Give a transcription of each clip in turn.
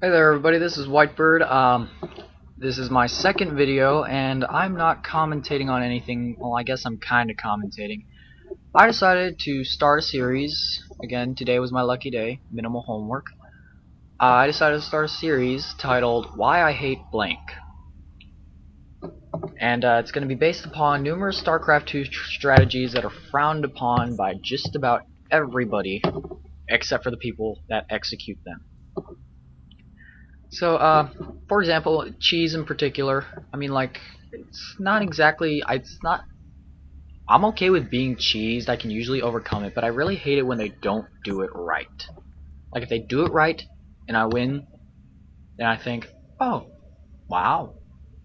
Hey there everybody, this is Whitebird. This is my second video and I'm not commentating on anything. Well, I guess I'm kinda commentating. I decided to start a series. Again, today was my lucky day, minimal homework. I decided to start a series titled Why I Hate Blank. And it's going to be based upon numerous Starcraft II strategies that are frowned upon by just about everybody except for the people that execute them. So, for example, cheese in particular, I mean, like, it's not exactly, I'm okay with being cheesed, I can usually overcome it, but I really hate it when they don't do it right. Like, if they do it right, and I win, then I think, oh, wow,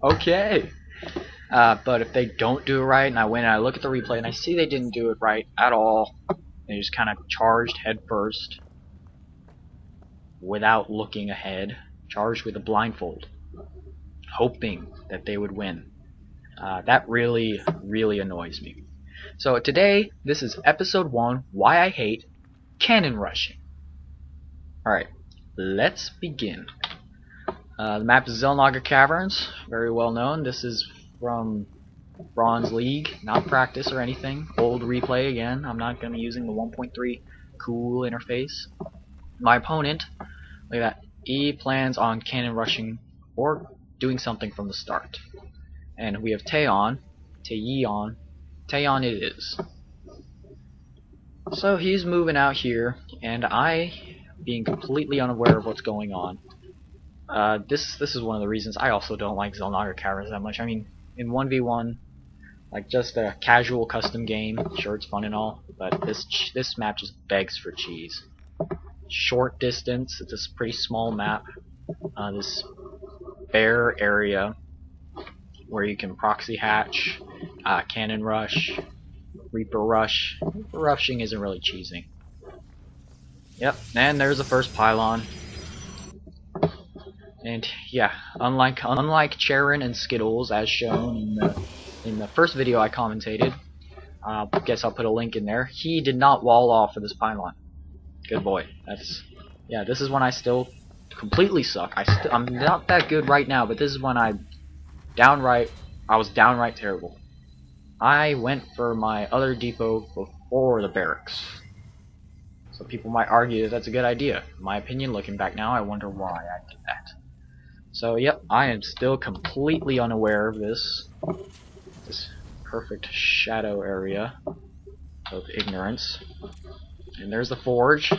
okay. But if they don't do it right, and I win, and I look at the replay, and I see they didn't do it right at all, they just kind of charged head first, without looking ahead. Charged with a blindfold, hoping that they would win. That really annoys me. So today, this is episode 1, Why I Hate Cannon Rushing. Alright, let's begin. The map is Xel'Naga Caverns, very well known. This is from Bronze League, not practice or anything. Old replay again. I'm not going to be using the 1.3 cool interface. My opponent, look at that. He plans on cannon rushing or doing something from the start. And we have Taeon it is. So he's moving out here, and I, being completely unaware of what's going on, this is one of the reasons I also don't like Xel'Naga Caverns that much. I mean, in 1v1, like just a casual custom game, sure it's fun and all, but this map just begs for cheese. Short distance, it's a pretty small map. This bare area where you can proxy hatch, cannon rush, reaper rush. Reaper rushing isn't really cheesing. Yep, and there's the first pylon. And yeah, unlike Charon and Skittles as shown in the first video I commentated, guess I'll put a link in there. He did not wall off for this pylon. Good boy. Yeah, this is when I still completely suck. I'm not that good right now, but this is when I was downright terrible. I went for my other depot before the barracks. So people might argue that that's a good idea. In my opinion, looking back now, I wonder why I did that. So yep, I am still completely unaware of this perfect shadow area of ignorance. And there's the forge.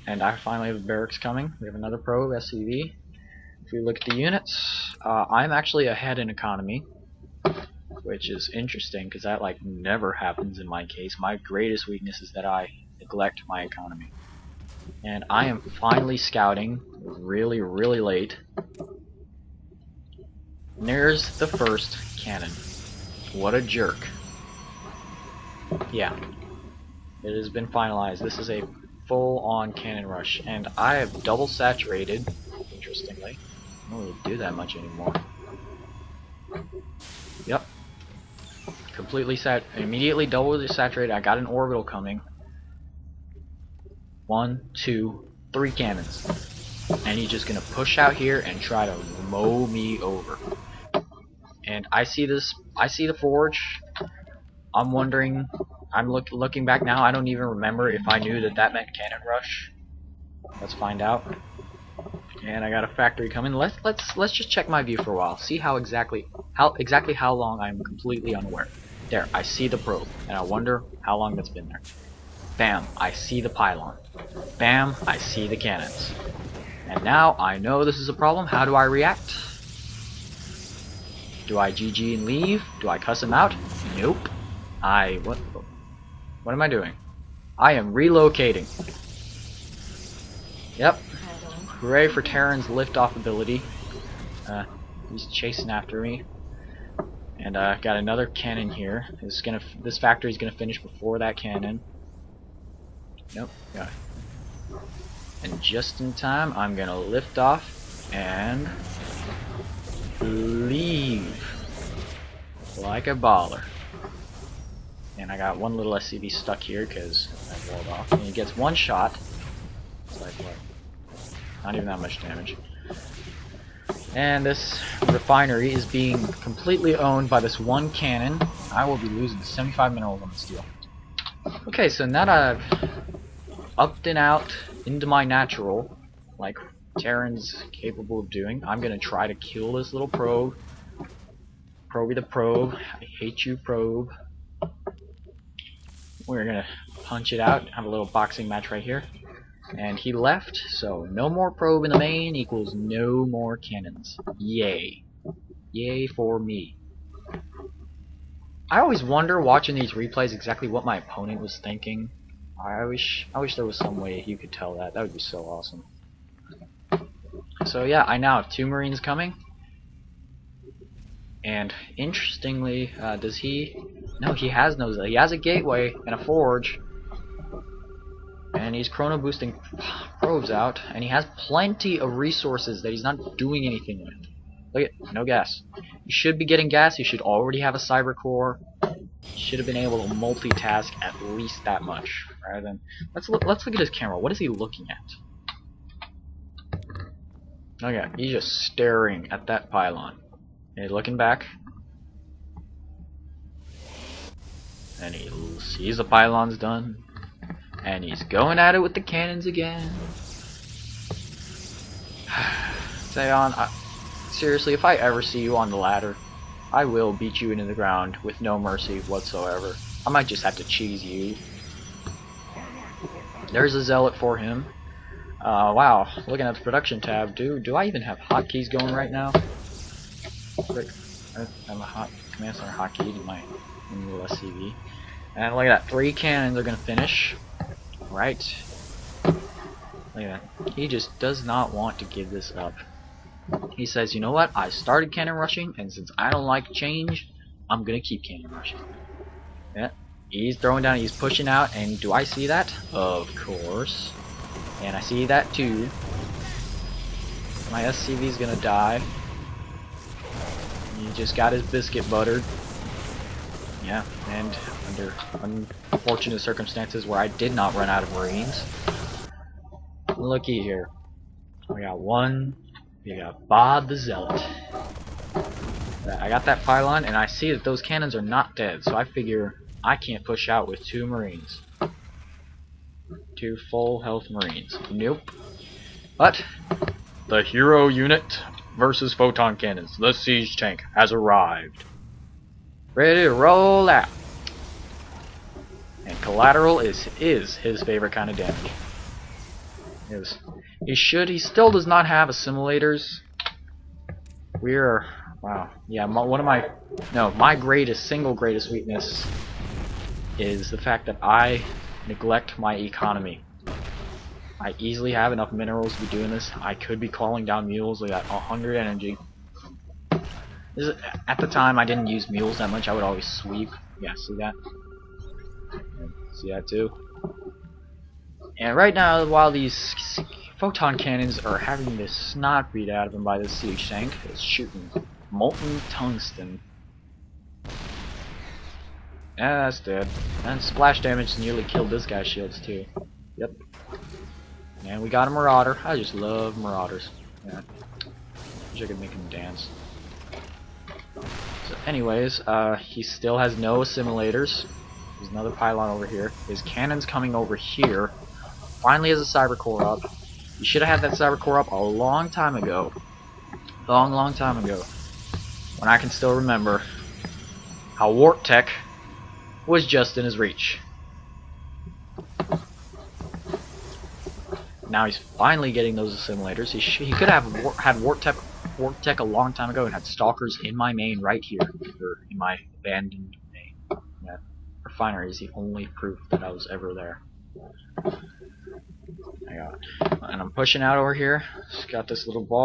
And I finally have barracks coming. We have another probe, SCV. If we look at the units, I'm actually ahead in economy, which is interesting because that like never happens in my case. My greatest weakness is that I neglect my economy. And I am finally scouting really late. And there's the first cannon. What a jerk. Yeah. It has been finalized. This is a full-on cannon rush, and I have double saturated, interestingly. I don't really do that much anymore. Yep. Completely immediately double saturated. I got an orbital coming. 1, 2, 3 cannons. And he's just gonna push out here and try to mow me over. And I see the forge. I'm wondering, looking back now, I don't even remember if I knew that meant cannon rush. Let's find out. And I got a factory coming. Let's just check my view for a while. See how exactly how long I'm completely unaware. There, I see the probe, and I wonder how long that's been there. Bam, I see the pylon. Bam, I see the cannons. And now I know this is a problem. How do I react? Do I GG and leave? Do I cuss him out? Nope. What am I doing? I am relocating. Yep. Hooray for Terran's liftoff ability. He's chasing after me. And got another cannon here. This factory is gonna finish before that cannon. Nope. Got it. And just in time, I'm gonna lift off and leave like a baller. And I got one little SCV stuck here because I walled off. And he gets one shot. It's like what? Not even that much damage. And this refinery is being completely owned by this one cannon. I will be losing 75 minerals on this deal. Okay, so now that I've upped and out into my natural, like Terran's capable of doing, I'm gonna try to kill this little probe. Proby the probe. I hate you, probe. We're gonna punch it out, have a little boxing match right here. And he left, so no more probe in the main equals no more cannons. Yay. Yay for me. I always wonder watching these replays exactly what my opponent was thinking. I wish there was some way you could tell that. That would be so awesome. So yeah, I now have 2 Marines coming. And interestingly, does he? No, he has no. He has a gateway and a forge. And he's chrono boosting probes out, and he has plenty of resources that he's not doing anything with. Look at no gas. You should be getting gas. You should already have a cyber core. You should have been able to multitask at least that much, rather than let's look at his camera. What is he looking at? Okay, he's just staring at that pylon. He's looking back, and he sees the pylon's done. And he's going at it with the cannons again. Seon, seriously, if I ever see you on the ladder, I will beat you into the ground with no mercy whatsoever. I might just have to cheese you. There's a zealot for him. Wow, looking at the production tab, do I even have hotkeys going right now? I'm a command center hotkey in my little SCV. And look at that, 3 cannons are gonna finish. Right. Look at that. He just does not want to give this up. He says, you know what? I started cannon rushing, and since I don't like change, I'm gonna keep cannon rushing. Yeah. He's throwing down, he's pushing out, and do I see that? Of course. And I see that too. My SCV's gonna die. He just got his biscuit buttered. Yeah, and under unfortunate circumstances where I did not run out of Marines. Looky here. We got one. We got Bob the Zealot. I got that pylon, and I see that those cannons are not dead, so I figure I can't push out with 2 Marines. 2 full health Marines. Nope. But the hero unit versus photon cannons. The siege tank has arrived. Ready to roll out. And collateral is his favorite kind of damage. He still does not have assimilators. Wow. Yeah, my single greatest weakness is the fact that I neglect my economy. I easily have enough minerals to be doing this. I could be calling down mules. We got 100 energy. At the time, I didn't use mules that much. I would always sweep. Yeah, see that? See that too? And right now, while these photon cannons are having this snot beat out of them by the siege tank, it's shooting molten tungsten. Yeah, that's dead. And splash damage nearly killed this guy's shields too. Yep. And we got a marauder. I just love marauders. Yeah. Wish I could make him dance. So anyways, he still has no assimilators. There's another pylon over here. His cannon's coming over here. Finally has a cyber core up. You should have had that cyber core up a long time ago. Long time ago. When I can still remember how warp tech was just in his reach. Now he's finally getting those assimilators. He could have had warp tech a long time ago and had stalkers in my main right here, or in my abandoned main. Yeah, refinery is the only proof that I was ever there. And I'm pushing out over here. Just got this little ball.